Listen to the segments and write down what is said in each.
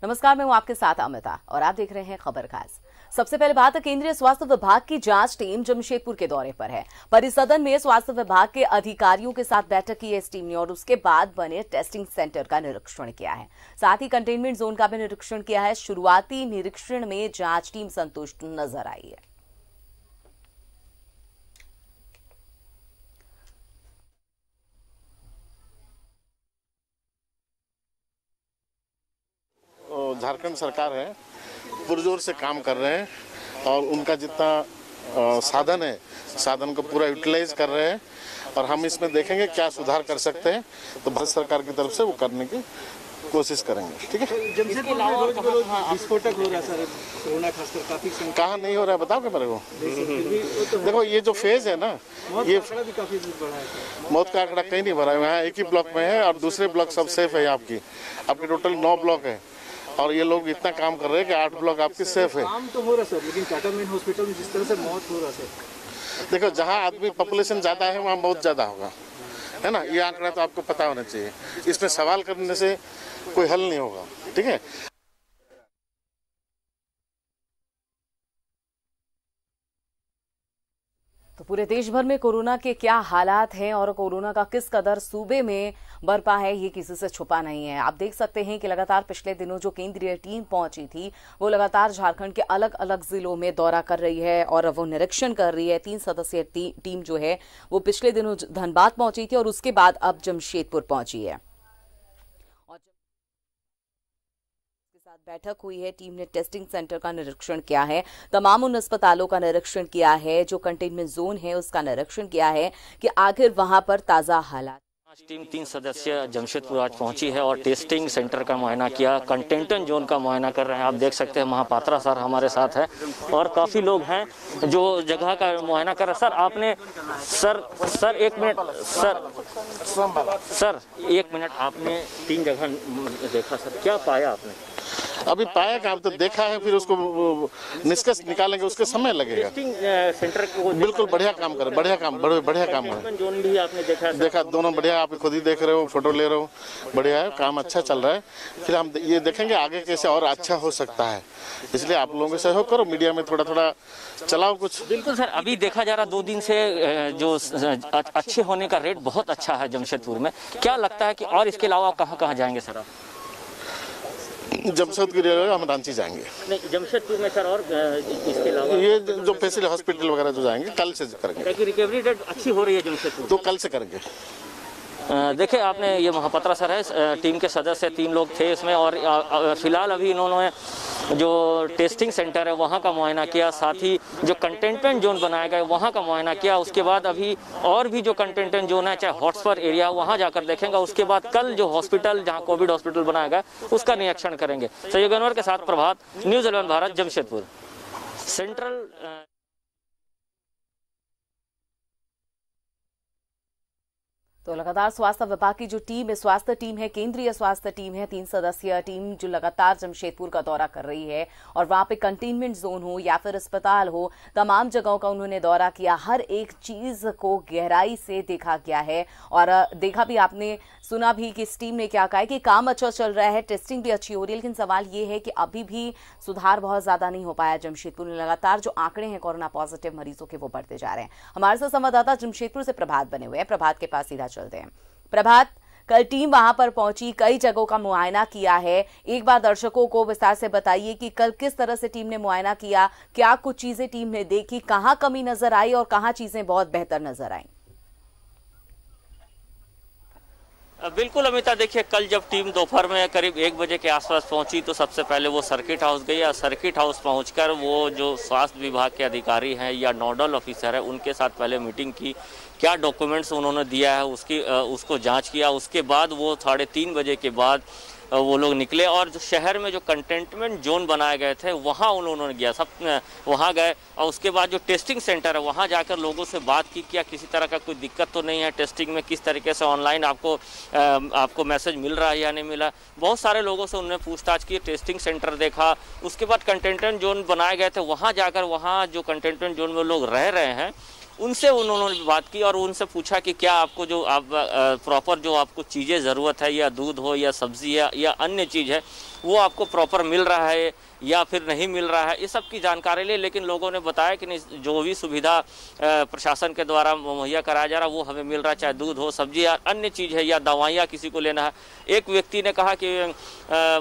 नमस्कार, मैं हूं आपके साथ अमिता और आप देख रहे हैं खबर खास। सबसे पहले बात केंद्रीय स्वास्थ्य विभाग की जांच टीम जमशेदपुर के दौरे पर है। परिसदन में स्वास्थ्य विभाग के अधिकारियों के साथ बैठक की है इस टीम ने और उसके बाद बने टेस्टिंग सेंटर का निरीक्षण किया है। साथ ही कंटेनमेंट जोन का भी निरीक्षण किया है। शुरुआती निरीक्षण में जांच टीम संतुष्ट नजर आई है। झारखंड सरकार है पुरजोर से काम कर रहे हैं और उनका जितना साधन है साधन को पूरा यूटिलाइज कर रहे हैं और हम इसमें देखेंगे क्या सुधार कर सकते हैं तो भारत सरकार की तरफ से वो करने की कोशिश करेंगे। ठीक है। विस्फोटक हो रहा है सर, कोरोना खासकर काफी कहाँ नहीं हो रहा है बताओगे मेरे को। देखो ये जो फेज है ना, ये भी काफी बड़ा है। मौत का आंकड़ा कहीं नहीं भरा है। यहाँ एक ही ब्लॉक में है और दूसरे ब्लॉक सब सेफ है। आपकी टोटल 9 ब्लॉक है और ये लोग इतना काम कर रहे हैं कि 8 ब्लॉक आपकी सेफ है। काम तो हो रहा सर, लेकिन टाटा मेन हॉस्पिटल में जिस तरह से मौत हो रहा सर, देखो जहाँ आदमी पॉपुलेशन ज्यादा है वहाँ बहुत ज्यादा होगा, है ना। ये आंकड़ा तो आपको पता होना चाहिए। इसमें सवाल करने से कोई हल नहीं होगा। ठीक है। तो पूरे देश भर में कोरोना के क्या हालात हैं और कोरोना का किस कदर सूबे में बरपा है, ये किसी से छुपा नहीं है। आप देख सकते हैं कि लगातार पिछले दिनों जो केंद्रीय टीम पहुंची थी वो लगातार झारखंड के अलग अलग जिलों में दौरा कर रही है और वो निरीक्षण कर रही है। 3 सदस्यीय टीम जो है वो पिछले दिनों धनबाद पहुंची थी और उसके बाद अब जमशेदपुर पहुंची है। बैठक हुई है। टीम ने टेस्टिंग सेंटर का निरीक्षण किया है, तमाम उन अस्पतालों का निरीक्षण किया है, जो कंटेनमेंट जोन है उसका निरीक्षण किया है कि आखिर वहां पर ताजा हालात। टीम 3 सदस्य जमशेदपुर आज पहुंची है और टेस्टिंग सेंटर का मुआयना किया, कंटेनमेंट जोन का मुआयना कर रहे हैं। आप देख सकते हैं महापात्रा सर हमारे साथ है और काफ़ी लोग हैं जो जगह का मुआयना कर रहे हैं। सर आपने सर 1 मिनट सर 1 मिनट, आपने 3 जगह देखा सर, क्या पाया आपने? अभी पाया कि आप तो देखा है, फिर उसको निष्कर्ष निकालेंगे, उसके समय लगेगा। सेंटर को बिल्कुल बढ़िया काम करे, बढ़िया काम है। जोन भी आपने देखा दोनों बढ़िया, आप खुद ही देख रहे हो, फोटो ले रहे हो, बढ़िया है, काम अच्छा चल रहा है। फिर हम ये देखेंगे आगे कैसे और अच्छा हो सकता है, इसलिए आप लोगों से सहयोग करो, मीडिया में थोड़ा चलाओ कुछ। बिल्कुल सर, अभी देखा जा रहा 2 दिन से जो अच्छे होने का रेट बहुत अच्छा है जमशेदपुर में। क्या लगता है कि और इसके अलावा कहाँ जाएंगे सर आप? जमशेदपुर हम रांची जाएंगे। नहीं, जमशेदपुर में सर और इसके अलावा ये जो फैसिलिटी हॉस्पिटल वगैरह जो जाएंगे कल से करेंगे। रिकवरी रेट अच्छी हो रही है जमशेदपुर, तो कल से करेंगे। देखिए आपने, ये महापात्रा सर है, टीम के सदस्य 3 लोग थे इसमें और फिलहाल अभी इन्होंने जो टेस्टिंग सेंटर है वहाँ का मुआयना किया, साथ ही जो कंटेनमेंट जोन बनाया गया है वहाँ का मुआयना किया। उसके बाद अभी और भी जो कंटेनमेंट जोन है, चाहे हॉटस्पॉट एरिया, वहाँ जाकर देखेंगे। उसके बाद कल जो हॉस्पिटल जहाँ कोविड हॉस्पिटल बनाया गया उसका निरीक्षण करेंगे। सहयोग अनवर के साथ प्रभात, न्यूज़ 11 भारत, जमशेदपुर सेंट्रल। तो लगातार स्वास्थ्य विभाग की जो टीम है, स्वास्थ्य टीम है, केंद्रीय स्वास्थ्य टीम है, 3 सदस्यीय टीम जो लगातार जमशेदपुर का दौरा कर रही है और वहां पे कंटेनमेंट जोन हो या फिर अस्पताल हो, तमाम जगहों का उन्होंने दौरा किया। हर एक चीज को गहराई से देखा गया है और देखा भी, आपने सुना भी कि इस टीम ने क्या कहा है कि काम अच्छा चल रहा है, टेस्टिंग भी अच्छी हो रही है, लेकिन सवाल ये है कि अभी भी सुधार बहुत ज्यादा नहीं हो पाया जमशेदपुर में। लगातार जो आंकड़े हैं कोरोना पॉजिटिव मरीजों के वो बढ़ते जा रहे हैं। हमारे साथ संवाददाता जमशेदपुर से प्रभात बने हुए हैं, प्रभात के पास सीधा चलते हैं। प्रभात, कल टीम वहां पर पहुंची, कई जगहों का मुआयना किया है। एक बार दर्शकों को विस्तार से बताइए कि कल किस तरह से टीम ने मुआयना किया, क्या कुछ चीजें टीम ने देखी, कहां कमी नजर आई और कहां चीजें बहुत बेहतर नजर आई? बिल्कुल अमिता, देखिए कल जब टीम दोपहर में करीब 1 बजे के आसपास पहुंची तो सबसे पहले वो सर्किट हाउस गई और सर्किट हाउस पहुंचकर वो जो स्वास्थ्य विभाग के अधिकारी हैं या नोडल ऑफिसर है उनके साथ पहले मीटिंग की, क्या डॉक्यूमेंट्स उन्होंने दिया है उसको जांच किया। उसके बाद वो 3:30 बजे के बाद वो लोग निकले और जो शहर में जो कंटेनमेंट जोन बनाए गए थे वहाँ उन्होंने गया, वहाँ गए और उसके बाद जो टेस्टिंग सेंटर है वहाँ जाकर लोगों से बात की, क्या किसी तरह का कोई दिक्कत तो नहीं है टेस्टिंग में, किस तरीके से ऑनलाइन आपको मैसेज मिल रहा है या नहीं मिला। बहुत सारे लोगों से उन्होंने पूछताछ की, टेस्टिंग सेंटर देखा। उसके बाद कंटेनमेंट जोन बनाए गए थे वहाँ जाकर, वहाँ जो कंटेनमेंट जोन में लोग रह रहे हैं उनसे उन्होंने बात की और उनसे पूछा कि क्या आपको जो आप प्रॉपर जो आपको चीज़ें ज़रूरत है, या दूध हो या सब्जी या अन्य चीज़ है, वो आपको प्रॉपर मिल रहा है या फिर नहीं मिल रहा है, इस सब की जानकारी ले। लेकिन लोगों ने बताया कि नहीं, जो भी सुविधा प्रशासन के द्वारा मुहैया कराया जा रहा है वो हमें मिल रहा है, चाहे दूध हो, सब्जी या अन्य चीज़ है या दवाइयाँ किसी को लेना है। एक व्यक्ति ने कहा कि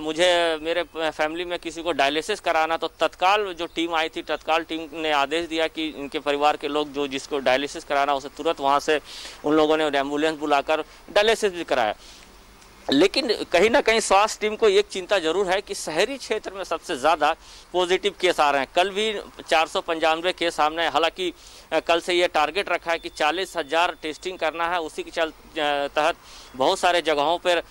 मुझे मेरे फैमिली में किसी को डायलिसिस कराना, तो तत्काल जो टीम आई थी, तत्काल टीम ने आदेश दिया कि इनके परिवार के लोग जो जिसको डायलिसिस कराना उसे तुरंत वहाँ से उन लोगों ने एम्बुलेंस बुलाकर डायलिसिस भी कराया। लेकिन कहीं ना कहीं स्वास्थ्य टीम को एक चिंता जरूर है कि शहरी क्षेत्र में सबसे ज़्यादा पॉजिटिव केस आ रहे हैं। कल भी 495 केस सामने, हालांकि कल से ये टारगेट रखा है कि 40,000 टेस्टिंग करना है। उसी के तहत बहुत सारे जगहों पर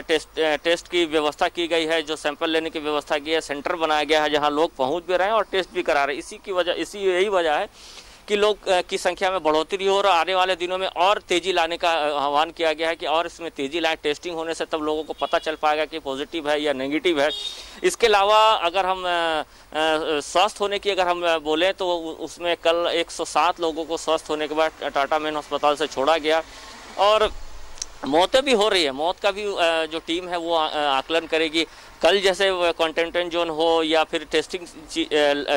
टेस्ट की व्यवस्था की गई है, जो सैंपल लेने की व्यवस्था की है, सेंटर बनाया गया है जहाँ लोग पहुँच भी रहे हैं और टेस्ट भी करा रहे हैं। यही वजह है कि लोग की संख्या में बढ़ोतरी हो और आने वाले दिनों में और तेजी लाने का आह्वान किया गया है कि और इसमें तेजी लाएं। टेस्टिंग होने से तब लोगों को पता चल पाएगा कि पॉजिटिव है या नेगेटिव है। इसके अलावा अगर हम स्वस्थ होने की अगर हम बोलें तो उसमें कल 107 लोगों को स्वस्थ होने के बाद टाटा मेन अस्पताल से छोड़ा गया और मौतें भी हो रही है। मौत का भी जो टीम है वो आकलन करेगी। कल जैसे कंटेनमेंट जोन हो या फिर टेस्टिंग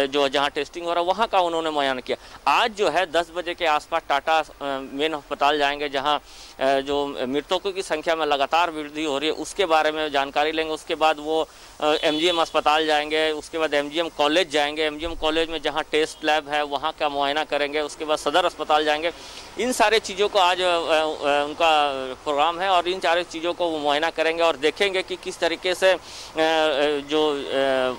जो जहां टेस्टिंग हो रहा है वहां का उन्होंने मुआयना किया। आज जो है 10 बजे के आसपास टाटा मेन अस्पताल जाएंगे, जहां जो मृतकों की संख्या में लगातार वृद्धि हो रही है उसके बारे में जानकारी लेंगे। उसके बाद वो एमजीएम अस्पताल जाएंगे, उसके बाद एमजीएम कॉलेज जाएंगे। एमजीएम कॉलेज में जहाँ टेस्ट लैब है वहाँ का मुआयना करेंगे। उसके बाद सदर अस्पताल जाएंगे। इन सारे चीज़ों को आज उनका प्रोग्राम है और इन सारी चीज़ों को वो मुआयना करेंगे और देखेंगे कि किस तरीके से जो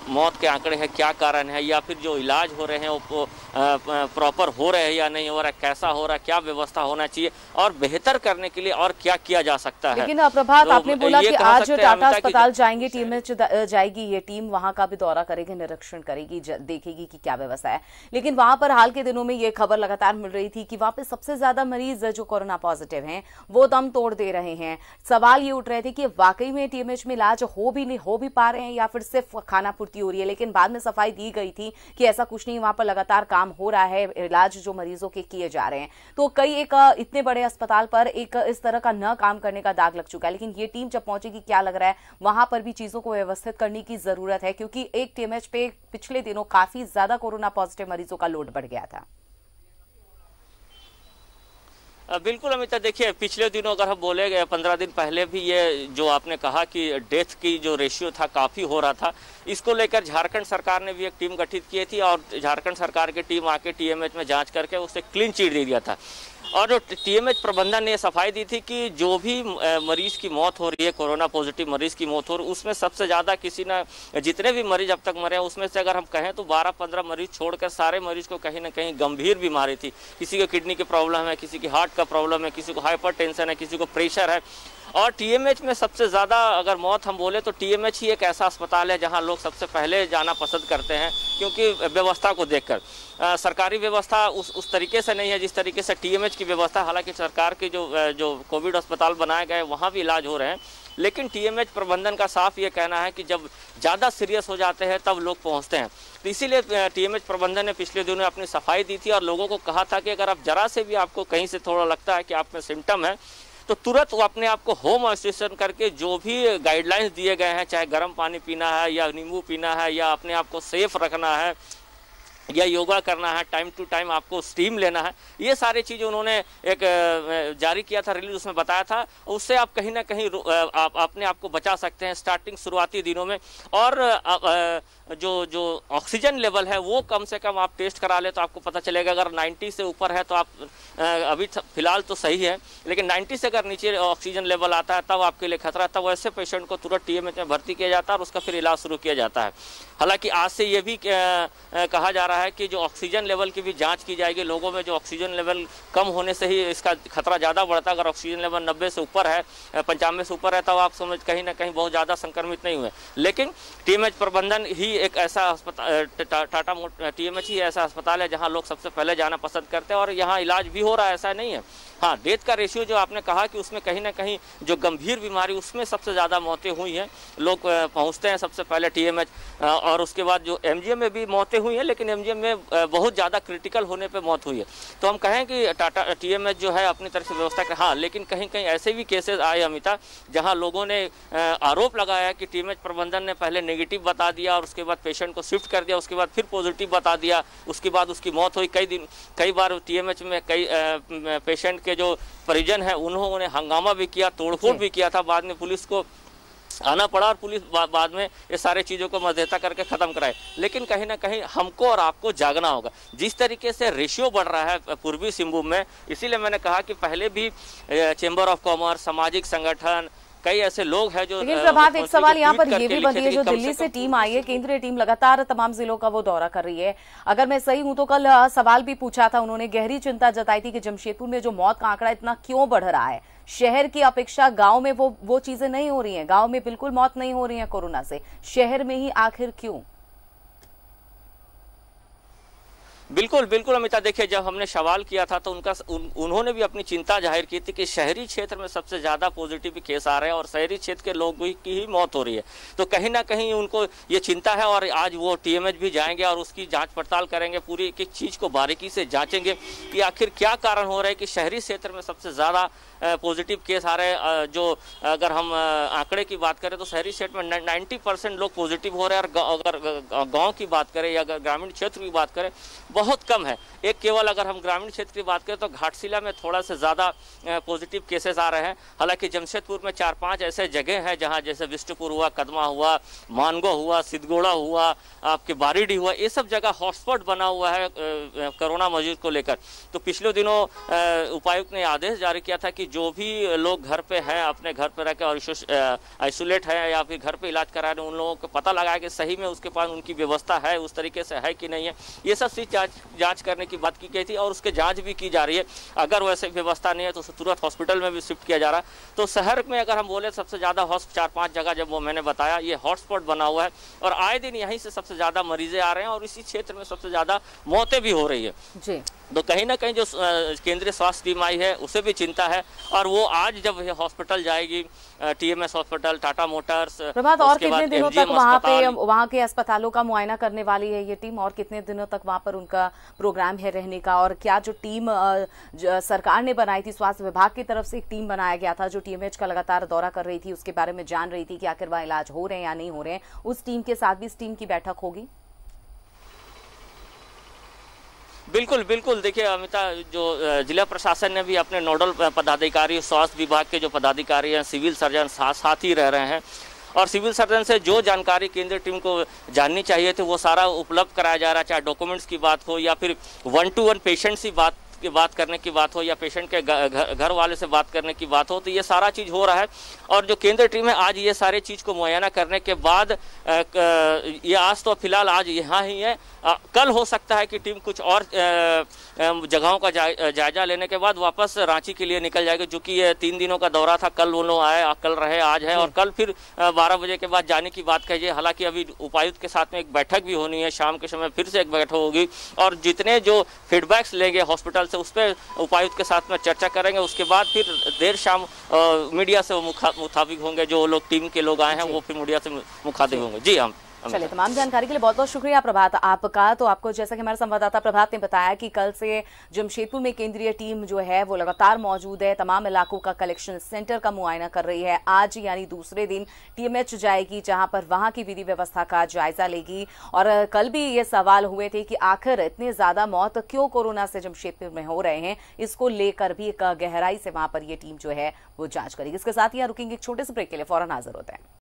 मौत के आंकड़े हैं क्या कारण है, या फिर जो इलाज हो रहे हैं वो प्रॉपर हो रहे हैं या नहीं हो रहा है, कैसा हो रहा है, क्या व्यवस्था होना चाहिए और बेहतर करने के लिए और क्या किया जा सकता है। लेकिन प्रभात, आपने बोला कि आज टाटा अस्पताल जाएंगे, टीम में जाएगी, ये टीम वहां का भी दौरा करेगी, निरीक्षण करेगी, देखेगी कि क्या व्यवस्था है। लेकिन वहां पर हाल के दिनों में ये खबर लगातार मिल रही थी कि वहां पे सबसे ज्यादा मरीज जो कोरोना पॉजिटिव हैं वो दम तोड़ दे रहे हैं। सवाल ये उठ रहे थे कि वाकई में टीएमएच में इलाज हो भी पा रहे हैं या फिर सिर्फ खाना पूर्ति हो रही है। लेकिन बाद में सफाई दी गई थी कि ऐसा कुछ नहीं, वहां पर लगातार काम हो रहा है, इलाज जो मरीजों के किए जा रहे हैं। तो कई एक इतने बड़े अस्पताल पर एक इस तरह का न काम करने का दाग लग चुका है। लेकिन ये टीम जब पहुंचेगी, क्या लग रहा है वहां पर भी चीजों को व्यवस्थित करने की जरूरत है, क्योंकि एक टीएमएच पे पिछले दिनों काफी ज्यादा कोरोना पॉजिटिव मरीजों का लोड बढ़ गया था। बिल्कुल अमिता, देखिए पिछले दिनों अगर हम बोले गए 15 दिन पहले भी ये जो आपने कहा कि डेथ की जो रेशियो था काफ़ी हो रहा था, इसको लेकर झारखंड सरकार ने भी एक टीम गठित की थी और झारखंड सरकार की टीम आके टीएमएच में जांच करके उसे क्लीन चिट दे दिया था। और जो टीएमएच प्रबंधन ने सफाई दी थी कि जो भी मरीज की मौत हो रही है, कोरोना पॉजिटिव मरीज की मौत हो रही है, उसमें सबसे ज़्यादा किसी ना जितने भी मरीज अब तक मरे हैं उसमें से अगर हम कहें तो 12-15 मरीज छोड़कर सारे मरीज को कहीं ना कहीं गंभीर बीमारी थी। किसी को किडनी की प्रॉब्लम है, किसी की हार्ट का प्रॉब्लम है, किसी को हाइपरटेंशन है, किसी को प्रेशर है। और टीएमएच में सबसे ज़्यादा अगर मौत हम बोले तो टीएमएच ही एक ऐसा अस्पताल है जहां लोग सबसे पहले जाना पसंद करते हैं, क्योंकि व्यवस्था को देखकर सरकारी व्यवस्था उस तरीके से नहीं है जिस तरीके से टीएमएच की व्यवस्था। हालांकि सरकार के जो कोविड अस्पताल बनाए गए वहाँ भी इलाज हो रहे हैं, लेकिन टीएमएच प्रबंधन का साफ ये कहना है कि जब ज़्यादा सीरियस हो जाते हैं तब लोग पहुँचते हैं। तो इसीलिए टीएमएच प्रबंधन ने पिछले दिनों अपनी सफाई दी थी और लोगों को कहा था कि अगर आप जरा से भी आपको कहीं से थोड़ा लगता है कि आप में सिम्टम है तो तुरंत वो अपने आप को होम आइसोलेशन करके जो भी गाइडलाइंस दिए गए हैं, चाहे गर्म पानी पीना है या नींबू पीना है या अपने आप को सेफ रखना है या योगा करना है, टाइम टू टाइम आपको स्टीम लेना है, ये सारी चीज़ें उन्होंने एक जारी किया था, रिलीज उसमें बताया था। उससे आप कहीं ना कहीं आप अपने आप को बचा सकते हैं स्टार्टिंग शुरुआती दिनों में। और जो ऑक्सीजन लेवल है वो कम से कम आप टेस्ट करा ले तो आपको पता चलेगा। अगर 90 से ऊपर है तो आप अभी फिलहाल तो सही है, लेकिन 90 से अगर नीचे ऑक्सीजन लेवल आता है तब आपके लिए खतरा है। तब ऐसे पेशेंट को तुरंत टीएमएच में भर्ती किया जाता है और उसका फिर इलाज शुरू किया जाता है। हालांकि आज से ये भी कहा जा रहा है कि जो ऑक्सीजन लेवल की भी जांच की जाएगी। लोगों में जो ऑक्सीजन लेवल कम होने से ही इसका खतरा ज़्यादा बढ़ता है। अगर ऑक्सीजन लेवल 90 से ऊपर है, 95 से ऊपर है, तब आप समझ कहीं ना कहीं बहुत ज़्यादा संक्रमित नहीं हुए। लेकिन टीएमएच प्रबंधन ही एक ऐसा अस्पताल, टाटा टीएमएच ही ऐसा अस्पताल है जहाँ लोग सबसे पहले जाना पसंद करते हैं और यहाँ इलाज भी हो रहा है, ऐसा नहीं है। हाँ, डेथ का रेशियो जो आपने कहा कि उसमें कहीं ना कहीं जो गंभीर बीमारी उसमें सबसे ज़्यादा मौतें हुई हैं। लोग पहुँचते हैं सबसे पहले टीएमएच और उसके बाद जो एमजीएम में भी मौतें हुई हैं, लेकिन एमजीएम में बहुत ज़्यादा क्रिटिकल होने पे मौत हुई है। तो हम कहें कि टाटा टीएमएच जो है अपनी तरफ से व्यवस्था कर, हाँ, लेकिन कहीं कहीं ऐसे भी केसेस आए अमिता, जहां लोगों ने आरोप लगाया कि टीएमएच प्रबंधन ने पहले नेगेटिव बता दिया और उसके बाद पेशेंट को शिफ्ट कर दिया, उसके बाद फिर पॉजिटिव बता दिया, उसके बाद उसकी मौत हुई। कई बार टीएमएच में कई पेशेंट के जो परिजन हैं उन्होंने हंगामा भी किया, तोड़फोड़ भी किया था, बाद में पुलिस को आना पड़ा और पुलिस बाद में ये सारे चीज़ों को मध्यस्थता करके ख़त्म कराए। लेकिन कहीं ना कहीं हमको और आपको जागना होगा। जिस तरीके से रेशियो बढ़ रहा है पूर्वी सिंहभूम में, इसीलिए मैंने कहा कि पहले भी चेंबर ऑफ कॉमर्स, सामाजिक संगठन, कई ऐसे लोग हैं जो। लेकिन प्रभात, एक सवाल यहाँ पर ये भी बनी है, जो दिल्ली से टीम आई है, केंद्रीय टीम लगातार तमाम जिलों का वो दौरा कर रही है। अगर मैं सही हूं तो कल सवाल भी पूछा था उन्होंने, गहरी चिंता जताई थी कि जमशेदपुर में जो मौत का आंकड़ा इतना क्यों बढ़ रहा है। शहर की अपेक्षा गांव में वो चीजें नहीं हो रही हैं, गांव में बिल्कुल मौत नहीं हो रही है कोरोना से, शहर में ही आखिर क्यों? बिल्कुल बिल्कुल अमिता, देखिए जब हमने सवाल किया था तो उन्होंने भी अपनी चिंता जाहिर की थी कि शहरी क्षेत्र में सबसे ज़्यादा पॉजिटिव केस आ रहे हैं और शहरी क्षेत्र के लोगों की ही मौत हो रही है। तो कहीं ना कहीं उनको ये चिंता है और आज वो टीएमएच भी जाएंगे और उसकी जांच पड़ताल करेंगे, पूरी एक एक चीज़ को बारीकी से जांचेंगे कि आखिर क्या कारण हो रहा है कि शहरी क्षेत्र में सबसे ज़्यादा पॉजिटिव केस आ रहे हैं। जो अगर हम आंकड़े की बात करें तो शहरी क्षेत्र में 90% लोग पॉजिटिव हो रहे हैं और अगर गाँव की बात करें या अगर ग्रामीण क्षेत्र की बात करें बहुत कम है। एक केवल अगर हम ग्रामीण क्षेत्र की बात करें तो घाटशिला में थोड़ा से ज़्यादा पॉजिटिव केसेस आ रहे हैं। हालांकि जमशेदपुर में 4-5 ऐसे जगह हैं जहां जैसे विष्णुपुर हुआ, कदमा हुआ, मानगो हुआ, सिद्धगोड़ा हुआ, आपके बारीडी हुआ, ये सब जगह हॉटस्पॉट बना हुआ है कोरोना मरीज को लेकर। तो पिछले दिनों उपायुक्त ने आदेश जारी किया था कि जो भी लोग घर पे हैं, अपने घर पे रहकर आइसोलेट है या फिर घर पे इलाज करा रहे हैं, उन लोगों को पता लगाया कि सही में उसके पास उनकी व्यवस्था है, उस तरीके से है कि नहीं है, ये सब चीज जांच करने की बात की गई थी और उसके जांच भी की जा रही है। अगर वैसे व्यवस्था नहीं है तो तुरंत हॉस्पिटल में भी शिफ्ट किया जा रहा है। तो शहर में अगर हम बोले सबसे ज़्यादा 4-5 जगह जब वो मैंने बताया ये हॉटस्पॉट बना हुआ है और आए दिन यहीं से सबसे ज़्यादा मरीजें आ रहे हैं और इसी क्षेत्र में सबसे ज़्यादा मौतें भी हो रही है जी। तो कहीं ना कहीं जो केंद्रीय स्वास्थ्य टीम आई है उसे भी चिंता है और वो आज जब हॉस्पिटल जाएगी, टीएमएस हॉस्पिटल, टाटा मोटर्स, प्रभात, और कितने दिनों तक वहाँ के अस्पतालों का मुआयना करने वाली है ये टीम, और कितने दिनों तक वहाँ पर उनका प्रोग्राम है रहने का? और क्या जो टीम सरकार ने बनाई थी, स्वास्थ्य विभाग की तरफ से एक टीम बनाया गया था जो टीएमएच का लगातार दौरा कर रही थी, उसके बारे में जान रही थी कि आखिर वहाँ इलाज हो रहे हैं या नहीं हो रहे हैं, उस टीम के साथ भी इस टीम की बैठक होगी? बिल्कुल बिल्कुल, देखिए अमिता, जो जिला प्रशासन ने भी अपने नोडल पदाधिकारी, स्वास्थ्य विभाग के जो पदाधिकारी हैं, सिविल सर्जन साथ ही रह रहे हैं और सिविल सर्जन से जो जानकारी केंद्रीय टीम को जाननी चाहिए थी वो सारा उपलब्ध कराया जा रहा है, चाहे डॉक्यूमेंट्स की बात हो या फिर 1-to-1 पेशेंट से बात करने की बात हो या पेशेंट के घर वाले से बात करने की बात हो, तो ये सारा चीज़ हो रहा है। और जो केंद्रीय टीम है आज ये सारे चीज़ को मुआयना करने के बाद ये आज तो फिलहाल आज यहाँ ही है, कल हो सकता है कि टीम कुछ और जगहों का जायजा लेने के बाद वापस रांची के लिए निकल जाएगी, जो कि ये 3 दिनों का दौरा था। कल वो लोग आए, कल रहे, आज है और कल फिर 12 बजे के बाद जाने की बात कहिए। हालांकि अभी उपायुक्त के साथ में एक बैठक भी होनी है, शाम के समय फिर से एक बैठक होगी और जितने जो फीडबैक्स लेंगे हॉस्पिटल से उस पर उपायुक्त के साथ में चर्चा करेंगे। उसके बाद फिर देर शाम मीडिया से मुखातिब होंगे, जो लोग टीम के लोग आए हैं वो फिर मीडिया से मुखातिब होंगे। जी हम चलिए, तमाम जानकारी के लिए बहुत बहुत शुक्रिया प्रभात आपका। तो आपको जैसा कि हमारे संवाददाता प्रभात ने बताया कि कल से जमशेदपुर में केंद्रीय टीम जो है वो लगातार मौजूद है, तमाम इलाकों का कलेक्शन सेंटर का मुआयना कर रही है। आज यानी दूसरे दिन टीएमएच जाएगी जहां पर वहां की विधि व्यवस्था का जायजा लेगी। और कल भी ये सवाल हुए थे कि आखिर इतने ज्यादा मौत क्यों कोरोना से जमशेदपुर में हो रहे हैं, इसको लेकर भी एक गहराई से वहां पर ये टीम जो है वो जांच करेगी। इसके साथ ही रुकेंगे एक छोटे से ब्रेक के लिए, फौरन हाजिर होते हैं।